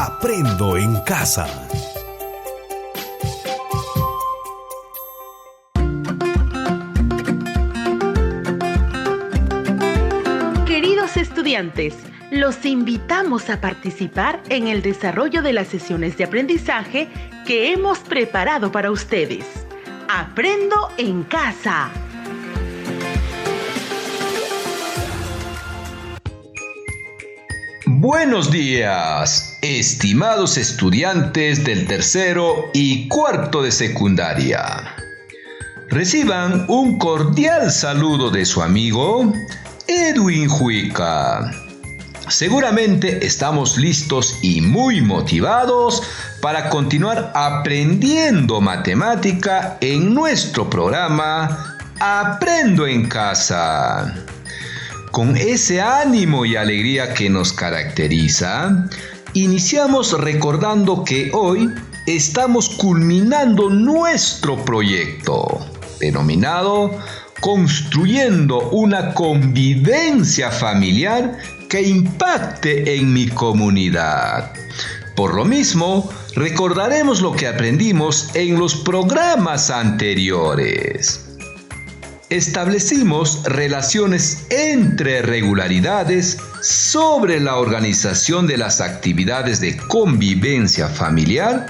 Aprendo en casa. Queridos estudiantes, los invitamos a participar en el desarrollo de las sesiones de aprendizaje que hemos preparado para ustedes. Aprendo en casa. Buenos días, estimados estudiantes del tercero y cuarto de secundaria. Reciban un cordial saludo de su amigo Edwin Juica. Seguramente estamos listos y muy motivados para continuar aprendiendo matemática en nuestro programa Aprendo en Casa. Con ese ánimo y alegría que nos caracteriza, iniciamos recordando que hoy estamos culminando nuestro proyecto, denominado Construyendo una convivencia familiar que impacte en mi comunidad. Por lo mismo, recordaremos lo que aprendimos en los programas anteriores. Establecimos relaciones entre regularidades sobre la organización de las actividades de convivencia familiar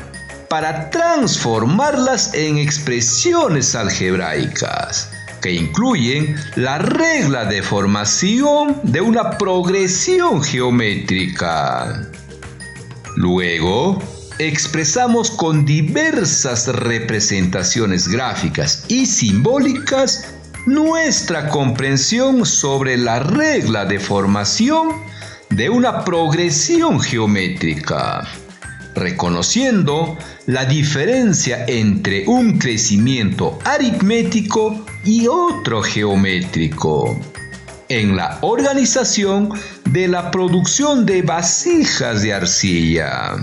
para transformarlas en expresiones algebraicas que incluyen la regla de formación de una progresión geométrica. Luego, expresamos con diversas representaciones gráficas y simbólicas nuestra comprensión sobre la regla de formación de una progresión geométrica, reconociendo la diferencia entre un crecimiento aritmético y otro geométrico, en la organización de la producción de vasijas de arcilla.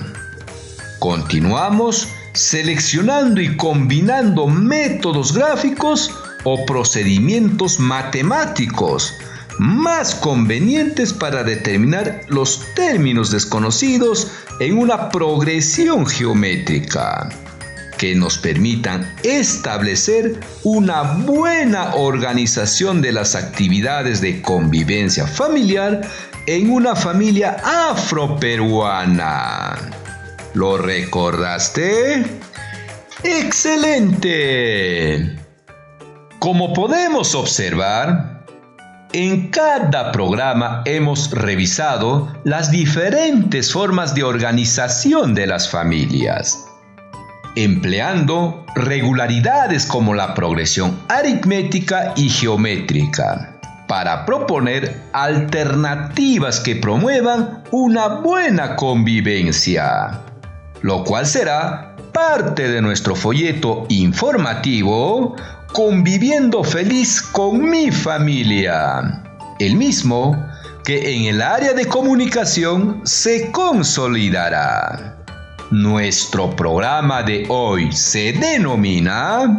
Continuamos seleccionando y combinando métodos gráficos o procedimientos matemáticos más convenientes para determinar los términos desconocidos en una progresión geométrica, que nos permitan establecer una buena organización de las actividades de convivencia familiar en una familia afroperuana. ¿Lo recordaste? ¡Excelente! Como podemos observar, en cada programa hemos revisado las diferentes formas de organización de las familias, empleando regularidades como la progresión aritmética y geométrica, para proponer alternativas que promuevan una buena convivencia, lo cual será parte de nuestro folleto informativo Conviviendo feliz con mi familia, el mismo que en el área de comunicación se consolidará. Nuestro programa de hoy se denomina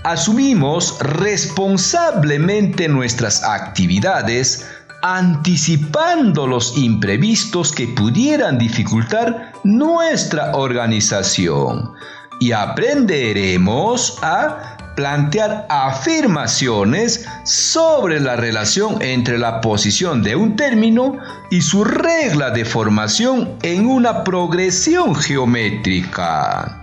Asumimos responsablemente nuestras actividades, anticipando los imprevistos que pudieran dificultar nuestra organización, y aprenderemos a plantear afirmaciones sobre la relación entre la posición de un término y su regla de formación en una progresión geométrica,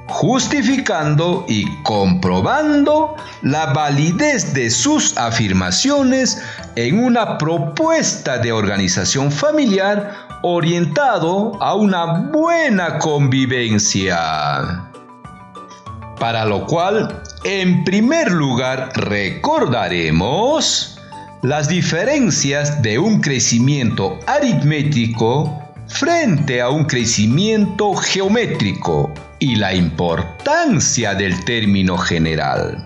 justificando y comprobando la validez de sus afirmaciones en una propuesta de organización familiar orientado a una buena convivencia. Para lo cual, en primer lugar, recordaremos las diferencias de un crecimiento aritmético frente a un crecimiento geométrico y la importancia del término general.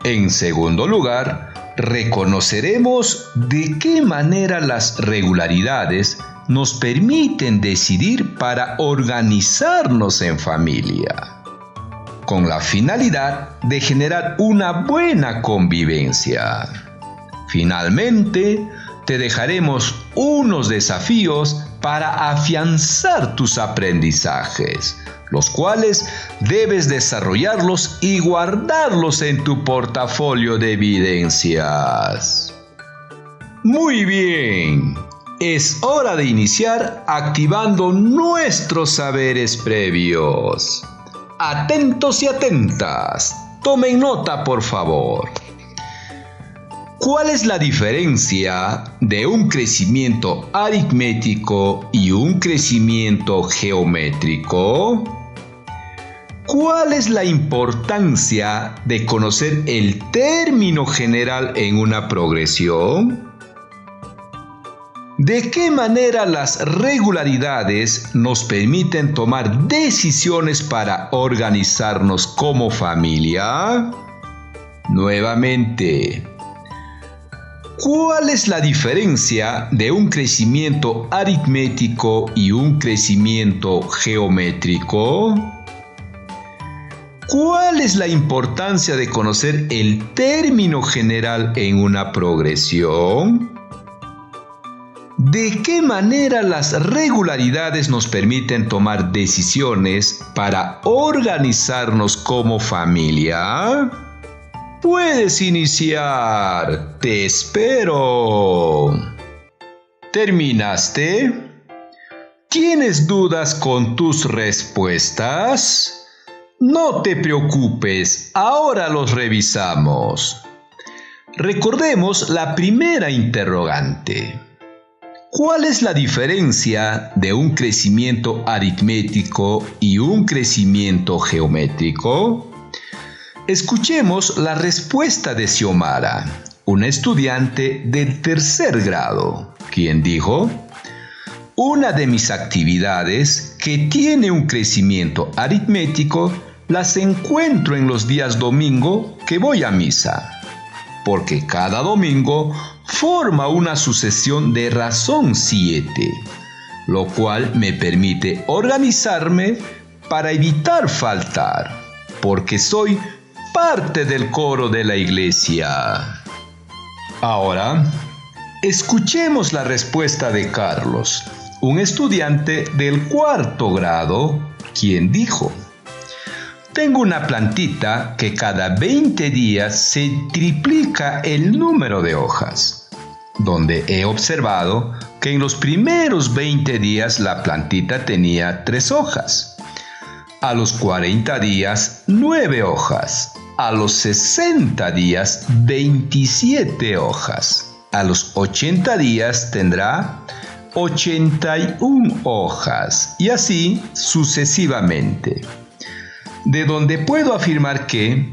En segundo lugar, reconoceremos de qué manera las regularidades nos permiten decidir para organizarnos en familia, con la finalidad de generar una buena convivencia. Finalmente, te dejaremos unos desafíos para afianzar tus aprendizajes, los cuales debes desarrollarlos y guardarlos en tu portafolio de evidencias. Muy bien, es hora de iniciar activando nuestros saberes previos. Atentos y atentas, tomen nota por favor. ¿Cuál es la diferencia de un crecimiento aritmético y un crecimiento geométrico? ¿Cuál es la importancia de conocer el término general en una progresión? ¿De qué manera las regularidades nos permiten tomar decisiones para organizarnos como familia? Nuevamente, ¿cuál es la diferencia de un crecimiento aritmético y un crecimiento geométrico? ¿Cuál es la importancia de conocer el término general en una progresión? ¿De qué manera las regularidades nos permiten tomar decisiones para organizarnos como familia? Puedes iniciar. Te espero. ¿Terminaste? ¿Tienes dudas con tus respuestas? No te preocupes, ahora los revisamos. Recordemos la primera interrogante. ¿Cuál es la diferencia de un crecimiento aritmético y un crecimiento geométrico? Escuchemos la respuesta de Xiomara, una estudiante del tercer grado, quien dijo: una de mis actividades que tiene un crecimiento aritmético las encuentro en los días domingo que voy a misa, porque cada domingo forma una sucesión de razón 7, lo cual me permite organizarme para evitar faltar, porque soy parte del coro de la iglesia. Ahora, escuchemos la respuesta de Carlos, un estudiante del cuarto grado, quien dijo: tengo una plantita que cada 20 días se triplica el número de hojas, donde he observado que en los primeros 20 días la plantita tenía 3 hojas, a los 40 días 9 hojas, a los 60 días 27 hojas, a los 80 días tendrá 81 hojas y así sucesivamente. De donde puedo afirmar que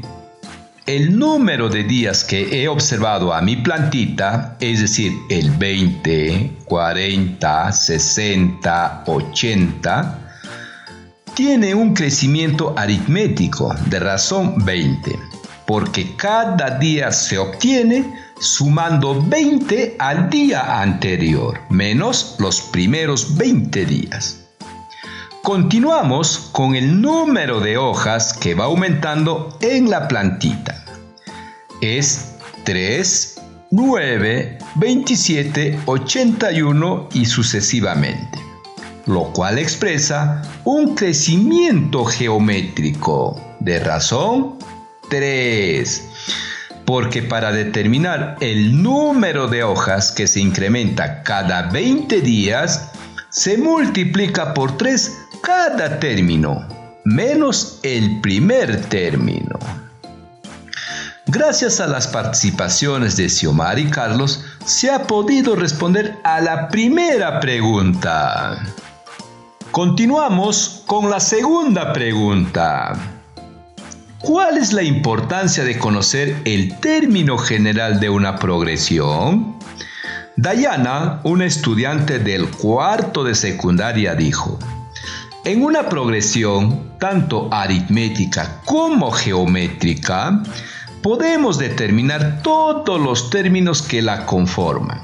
el número de días que he observado a mi plantita, es decir, el 20, 40, 60, 80, tiene un crecimiento aritmético de razón 20, porque cada día se obtiene sumando 20 al día anterior, menos los primeros 20 días. Continuamos con el número de hojas que va aumentando en la plantita. Es 3, 9, 27, 81 y sucesivamente, lo cual expresa un crecimiento geométrico de razón 3. Porque para determinar el número de hojas que se incrementa cada 20 días, se multiplica por 3 cada término, menos el primer término. Gracias a las participaciones de Xiomara y Carlos, se ha podido responder a la primera pregunta. Continuamos con la segunda pregunta. ¿Cuál es la importancia de conocer el término general de una progresión? Dayana, una estudiante del cuarto de secundaria, dijo: en una progresión, tanto aritmética como geométrica, podemos determinar todos los términos que la conforman,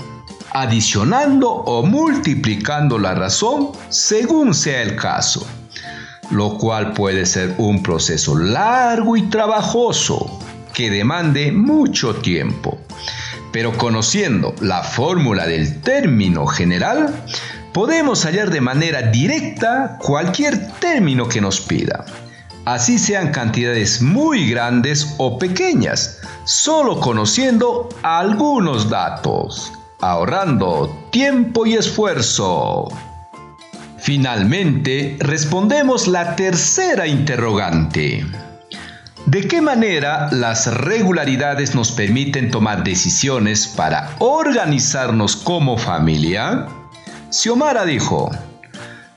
adicionando o multiplicando la razón según sea el caso, lo cual puede ser un proceso largo y trabajoso que demande mucho tiempo, Pero conociendo la fórmula del término general, podemos hallar de manera directa cualquier término que nos pida, así sean cantidades muy grandes o pequeñas, solo conociendo algunos datos, ahorrando tiempo y esfuerzo. Finalmente, respondemos la tercera interrogante. ¿De qué manera las regularidades nos permiten tomar decisiones para organizarnos como familia? Xiomara dijo: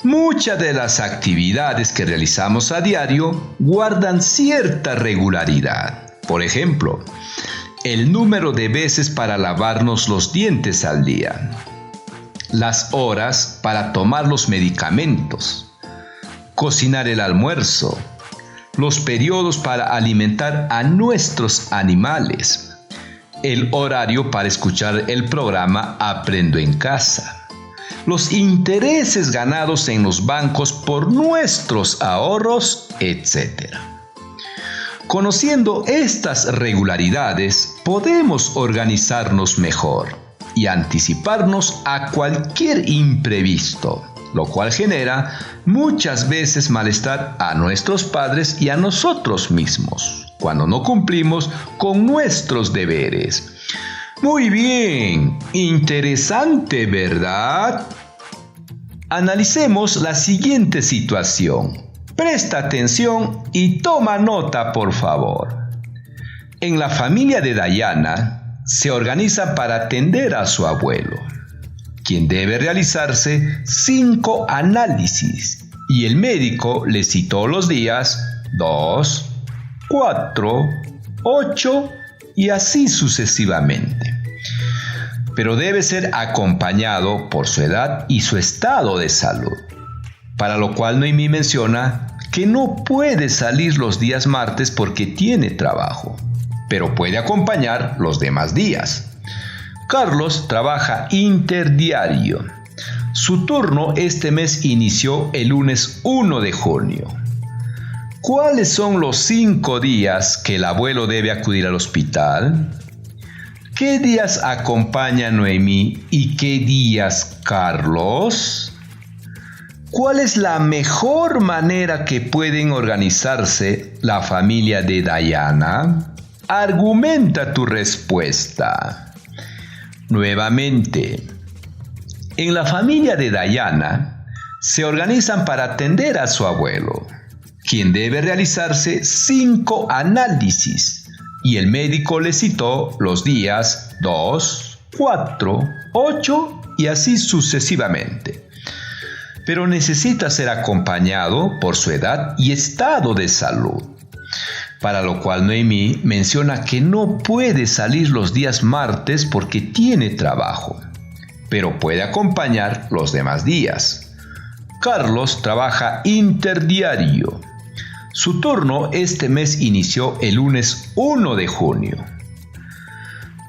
muchas de las actividades que realizamos a diario guardan cierta regularidad. Por ejemplo, el número de veces para lavarnos los dientes al día, las horas para tomar los medicamentos, cocinar el almuerzo, los periodos para alimentar a nuestros animales, el horario para escuchar el programa Aprendo en Casa, los intereses ganados en los bancos por nuestros ahorros, etc. Conociendo estas regularidades, podemos organizarnos mejor y anticiparnos a cualquier imprevisto, lo cual genera muchas veces malestar a nuestros padres y a nosotros mismos, cuando no cumplimos con nuestros deberes. Muy bien, interesante, ¿verdad? Analicemos la siguiente situación. Presta atención y toma nota, por favor. En la familia de Dayana se organizan para atender a su abuelo, quien debe realizarse 5 análisis, y el médico le citó los días 2, 4, 8 y así sucesivamente. Pero debe ser acompañado por su edad y su estado de salud, para lo cual Noemí menciona que no puede salir los días martes porque tiene trabajo, pero puede acompañar los demás días. Carlos trabaja interdiario. Su turno este mes inició el lunes 1 de junio. ¿Cuáles son los 5 días que el abuelo debe acudir al hospital? ¿Qué días acompaña Noemí y qué días Carlos? ¿Cuál es la mejor manera que pueden organizarse la familia de Dayana? Argumenta tu respuesta. Nuevamente, en la familia de Dayana se organizan para atender a su abuelo, quien debe realizarse 5 análisis, y el médico le citó los días 2, 4, 8 y así sucesivamente. Pero necesita ser acompañado por su edad y estado de salud, para lo cual Noemí menciona que no puede salir los días martes porque tiene trabajo, pero puede acompañar los demás días. Carlos trabaja interdiario. Su turno este mes inició el lunes 1 de junio.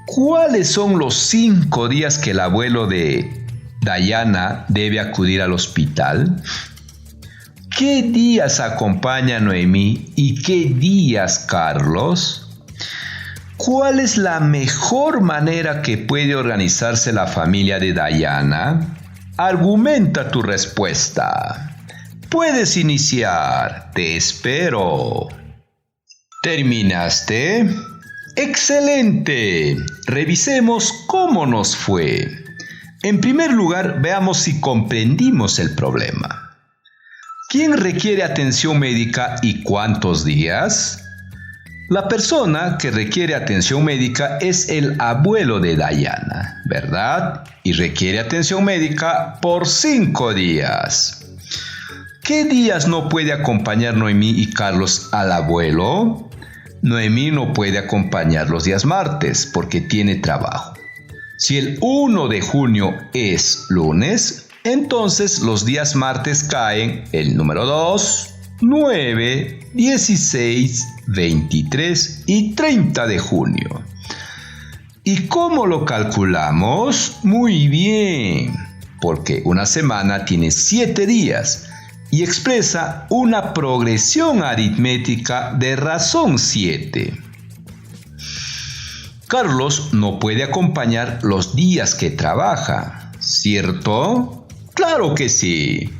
¿Cuáles son los 5 días que el abuelo de Dayana debe acudir al hospital? ¿Qué días acompaña Noemí y qué días Carlos? ¿Cuál es la mejor manera que puede organizarse la familia de Dayana? Argumenta tu respuesta. Puedes iniciar. Te espero. ¿Terminaste? ¡Excelente! Revisemos cómo nos fue. En primer lugar, veamos si comprendimos el problema. ¿Quién requiere atención médica y cuántos días? La persona que requiere atención médica es el abuelo de Dayana, ¿verdad? Y requiere atención médica por 5 días. ¿Qué días no puede acompañar Noemí y Carlos al abuelo? Noemí no puede acompañar los días martes porque tiene trabajo. Si el 1 de junio es lunes, entonces los días martes caen el número 2, 9, 16, 23 y 30 de junio. ¿Y cómo lo calculamos? Muy bien, porque una semana tiene 7 días y expresa una progresión aritmética de razón 7. Carlos no puede acompañar los días que trabaja, ¿cierto? ¡Claro que sí!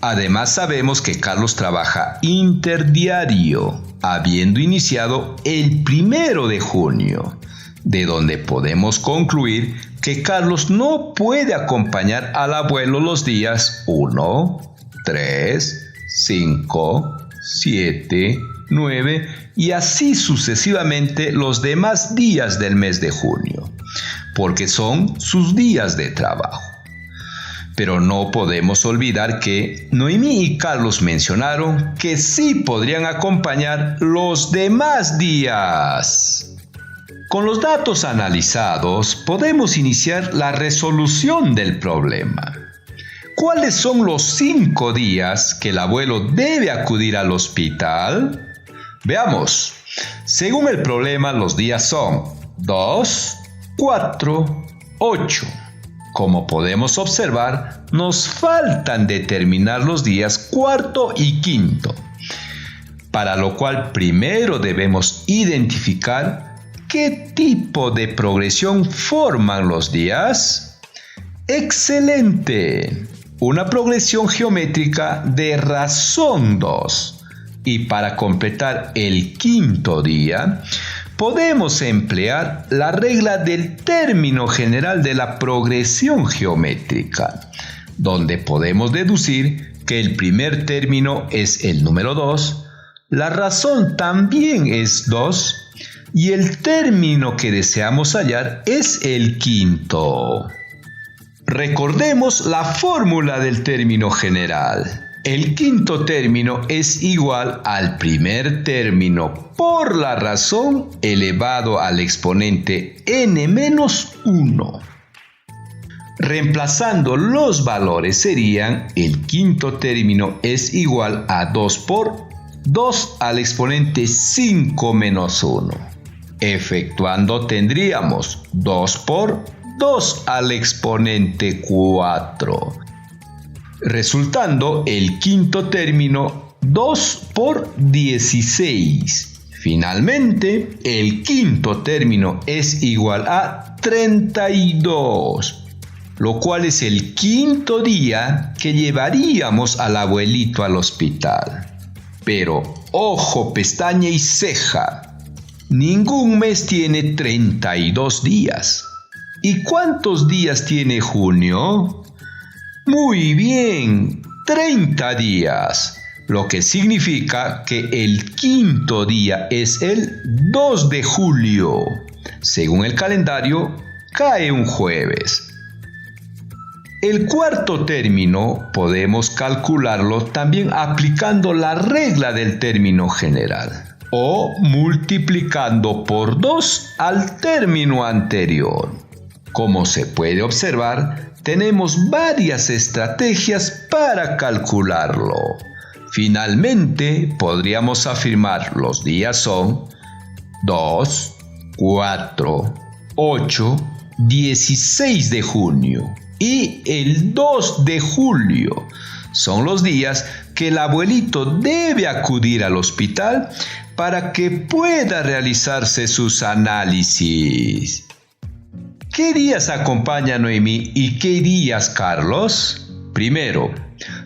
Además sabemos que Carlos trabaja interdiario, habiendo iniciado el 1 de junio, de donde podemos concluir que Carlos no puede acompañar al abuelo los días 1, 3, 5, 7, 9 y así sucesivamente los demás días del mes de junio, porque son sus días de trabajo. Pero no podemos olvidar que Noemí y Carlos mencionaron que sí podrían acompañar los demás días. Con los datos analizados, podemos iniciar la resolución del problema. ¿Cuáles son los 5 días que el abuelo debe acudir al hospital? Veamos. Según el problema, los días son 2, 4, 8. Como podemos observar, nos faltan determinar los días 4 y 5, para lo cual primero debemos identificar qué tipo de progresión forman los días. ¡Excelente! Una progresión geométrica de razón 2. Y para completar el 5.º día, podemos emplear la regla del término general de la progresión geométrica, donde podemos deducir que el primer término es el número 2, la razón también es 2 y el término que deseamos hallar es el 5.º. Recordemos la fórmula del término general. El 5.º término es igual al primer término por la razón elevado al exponente n-1. Reemplazando los valores serían: el 5.º término es igual a 2 por 2 al exponente 5 menos 1. Efectuando tendríamos 2 por 2 al exponente 4. Resultando el 5.º término 2 por 16. Finalmente, el 5.º término es igual a 32, lo cual es el 5.º día que llevaríamos al abuelito al hospital. Pero, ojo, pestaña y ceja, ningún mes tiene 32 días. ¿Y cuántos días tiene junio? Muy bien, 30 días, lo que significa que el 5.º día es el 2 de julio. Según el calendario, cae un jueves. El 4.º término podemos calcularlo también aplicando la regla del término general o multiplicando por 2 al término anterior. Como se puede observar, tenemos varias estrategias para calcularlo. Finalmente, podríamos afirmar los días son 2, 4, 8, 16 de junio y el 2 de julio. Son los días que el abuelito debe acudir al hospital para que pueda realizarse sus análisis. ¿Qué días acompaña Noemí y qué días Carlos? Primero,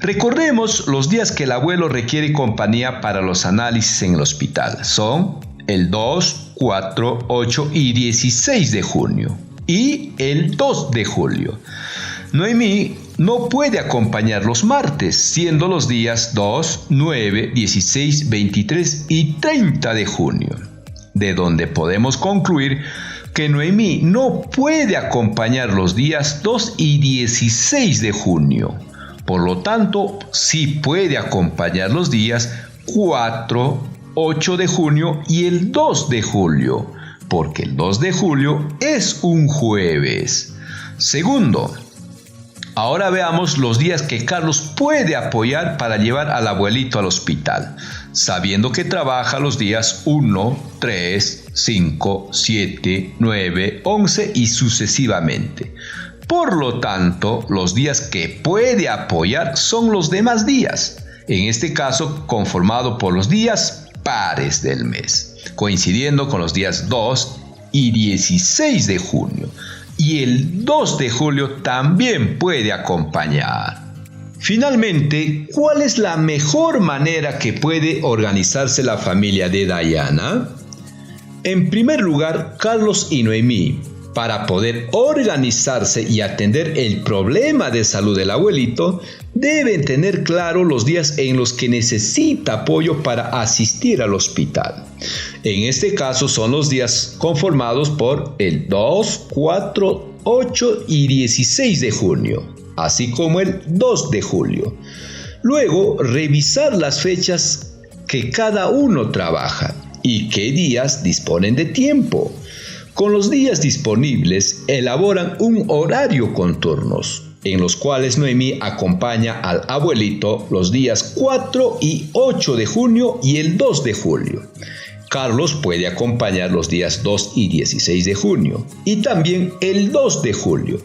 recordemos los días que el abuelo requiere compañía para los análisis en el hospital. Son el 2, 4, 8 y 16 de junio y el 2 de julio. Noemí no puede acompañar los martes, siendo los días 2, 9, 16, 23 y 30 de junio, de donde podemos concluir que Noemí no puede acompañar los días 2 y 16 de junio. Por lo tanto, sí puede acompañar los días 4, 8 de junio y el 2 de julio, porque el 2 de julio es un jueves. Segundo, ahora veamos los días que Carlos puede apoyar para llevar al abuelito al hospital, sabiendo que trabaja los días 1, 3, 5, 7, 9, 11 y sucesivamente. Por lo tanto, los días que puede apoyar son los demás días, en este caso conformado por los días pares del mes, coincidiendo con los días 2 y 16 de junio. Y el 2 de julio también puede acompañar. Finalmente, ¿cuál es la mejor manera que puede organizarse la familia de Diana? En primer lugar, Carlos y Noemí, para poder organizarse y atender el problema de salud del abuelito, deben tener claro los días en los que necesita apoyo para asistir al hospital. En este caso son los días conformados por el 2, 4, 8 y 16 de junio, así como el 2 de julio. Luego, revisar las fechas que cada uno trabaja y qué días disponen de tiempo. Con los días disponibles, elaboran un horario con turnos, en los cuales Noemí acompaña al abuelito los días 4 y 8 de junio y el 2 de julio. Carlos puede acompañar los días 2 y 16 de junio y también el 2 de julio.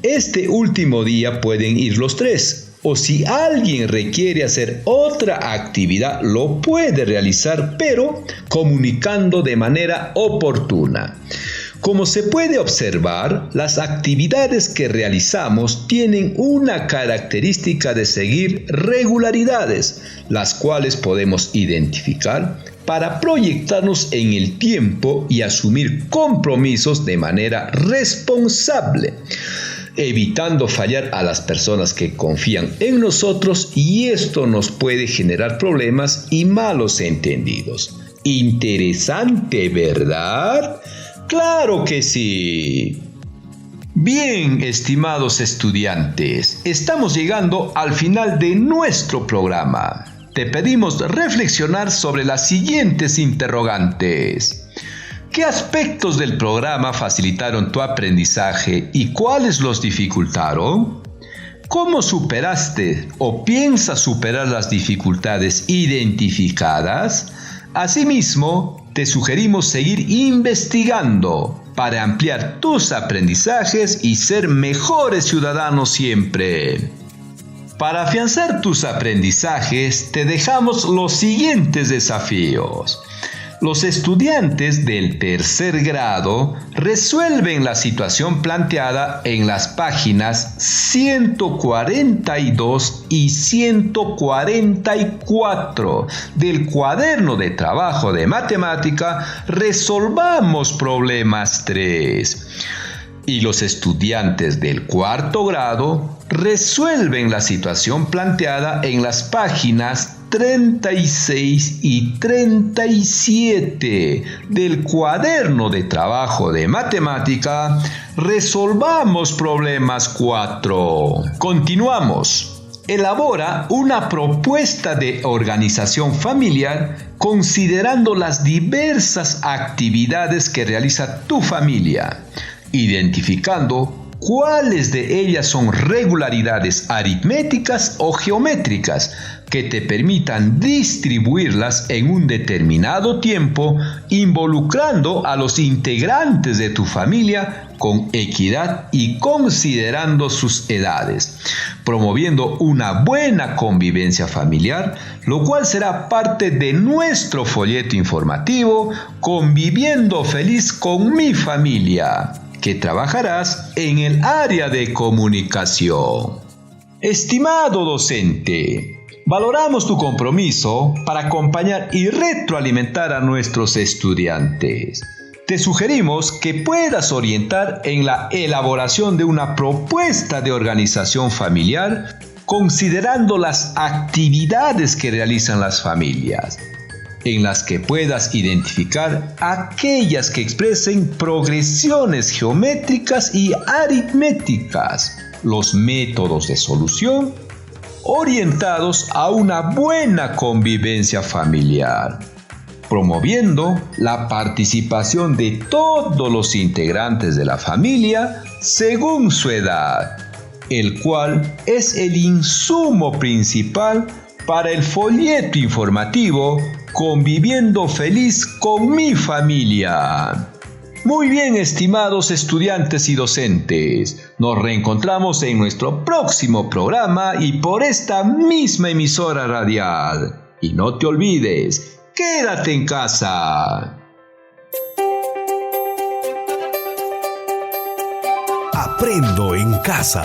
Este último día pueden ir los tres, o si alguien requiere hacer otra actividad, lo puede realizar, pero comunicando de manera oportuna. Como se puede observar, las actividades que realizamos tienen una característica de seguir regularidades, las cuales podemos identificar para proyectarnos en el tiempo y asumir compromisos de manera responsable, evitando fallar a las personas que confían en nosotros, y esto nos puede generar problemas y malos entendidos. Interesante, ¿verdad? ¡Claro que sí! Bien, estimados estudiantes, estamos llegando al final de nuestro programa. Te pedimos reflexionar sobre las siguientes interrogantes. ¿Qué aspectos del programa facilitaron tu aprendizaje y cuáles los dificultaron? ¿Cómo superaste o piensas superar las dificultades identificadas? Asimismo, te sugerimos seguir investigando para ampliar tus aprendizajes y ser mejores ciudadanos siempre. Para afianzar tus aprendizajes, te dejamos los siguientes desafíos. Los estudiantes del tercer grado resuelven la situación planteada en las páginas 142 y 144 del cuaderno de trabajo de matemática Resolvamos Problemas 3. Y los estudiantes del cuarto grado resuelven la situación planteada en las páginas 36 y 37 del cuaderno de trabajo de matemática Resolvamos Problemas 4. Continuamos. Elabora una propuesta de organización familiar considerando las diversas actividades que realiza tu familia, identificando cuáles de ellas son regularidades aritméticas o geométricas que te permitan distribuirlas en un determinado tiempo, involucrando a los integrantes de tu familia con equidad y considerando sus edades, promoviendo una buena convivencia familiar, lo cual será parte de nuestro folleto informativo Conviviendo Feliz con mi Familia, que trabajarás en el área de comunicación. Estimado docente, valoramos tu compromiso para acompañar y retroalimentar a nuestros estudiantes. Te sugerimos que puedas orientar en la elaboración de una propuesta de organización familiar, considerando las actividades que realizan las familias, en las que puedas identificar aquellas que expresen progresiones geométricas y aritméticas, los métodos de solución orientados a una buena convivencia familiar, promoviendo la participación de todos los integrantes de la familia según su edad, el cual es el insumo principal para el folleto informativo Conviviendo Feliz con mi Familia. Muy bien, estimados estudiantes y docentes, nos reencontramos en nuestro próximo programa y por esta misma emisora radial. Y no te olvides, quédate en casa. Aprendo en casa.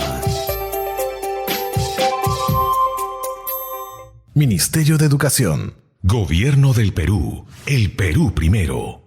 Ministerio de Educación. Gobierno del Perú. El Perú primero.